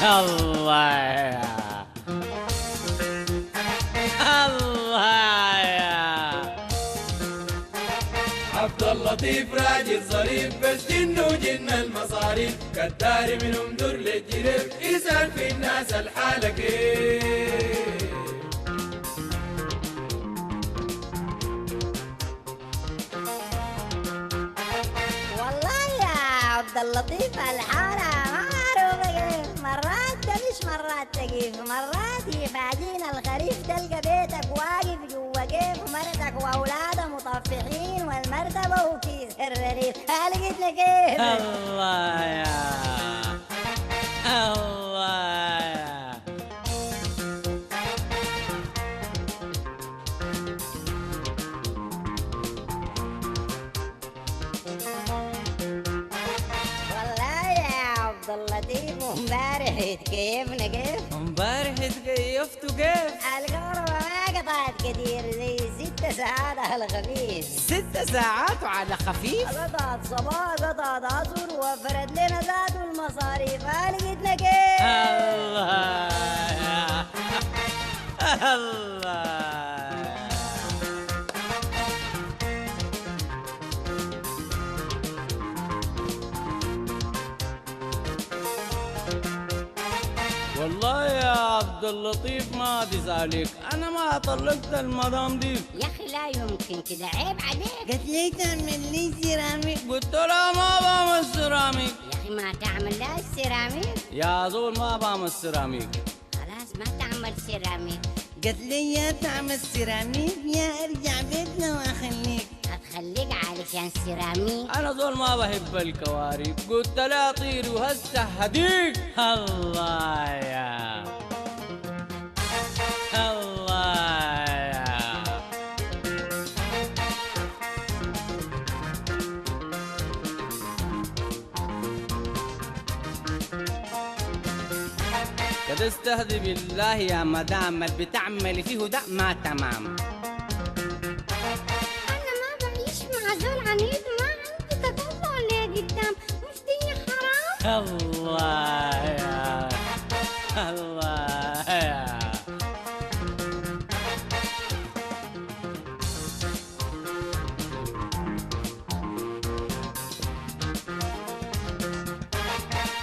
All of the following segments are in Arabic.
الله يا الله يا عبد اللطيف راجل ظريف بس جن وجن المصاريف كالداري منهم در للجريف يسأل في الناس الحالة كيف. والله يا عبد اللطيف الحالة معروفة كيف، مرات تمش مرات تقيف، مرات يفاجئنا الخريف تلقى بيتك واقف جوا كيف، ومرتك واولادها مطفحين والمرتبة وكيس الرغيف. لقيت لك كيف. الله يا الله يا والله يا عبد اللطيف امبارح اتكيفنا كيف، امبارح اتكيفتوا كيف؟ الكهرباء ما قطعت كتير زي 6 ساعات على خفيف. 6 ساعات وعلى خفيف؟ قطعت صباح قطعت عصر وفرد لنا ذات المصاريف. لقيتنا كيف. الله يا الله والله يا عبد اللطيف ما تسألك، أنا ما طلقت المدام دي. يا اخي لا يمكن كده، عيب عليك. قالت لي تعمل لي سيراميك، قلت لها ما بعمل سيراميك. يا اخي ما تعمل لا السيراميك. يا زول ما بعمل سيراميك. خلاص ما تعمل سيراميك. قالت لي يا تعمل سيراميك يا ارجع بيتنا واخليك. هتخليك علشان سيراميك. انا زول ما بحب الكوارث، قلت لا طيري وهسه هديك. الله يا الله يا قد استهدي بالله يا مدام، اللي بتعملي فيه ده ما تمام. انا ما بعيش مع زول عنيد، ما عندي تطلع ليه قدام، مش دي حرام. الله يا الله يا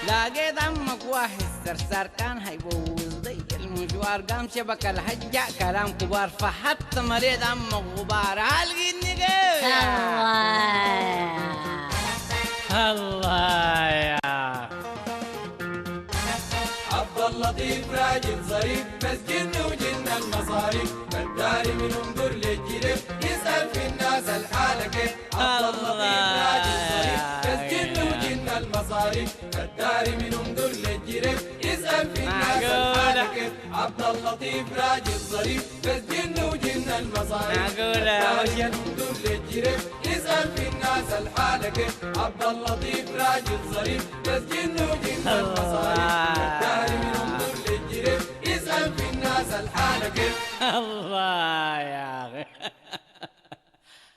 لقيت عمك واحد سرسار كان هيبوظ ضي المشوار، قام شبك الحجة كلام كبار، فحتى مريض عمك غبار. لقيتني كيف. الله يا عبد اللطيف راجل ظريف بس جن وجن المصاريف كالداري منهم در للجريف يسأل في الناس الحالة كيف. عبد اللطيف راجل ظريف بس جن وجن المصاريف كالداري منهم در للجريف يسأل في الناس الحالة كيف. عبد اللطيف راجل ظريف بس جن وجن المصاريف كالداري منهم در للجريف يسأل في الناس الحالة كيف. عبد اللطيف راجل ظريف بس جن وجن المصاريف كالداري منهم در للجريف يسأل في الناس الحالة كيف. الله يا أخي.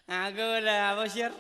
معقولة يا بشر.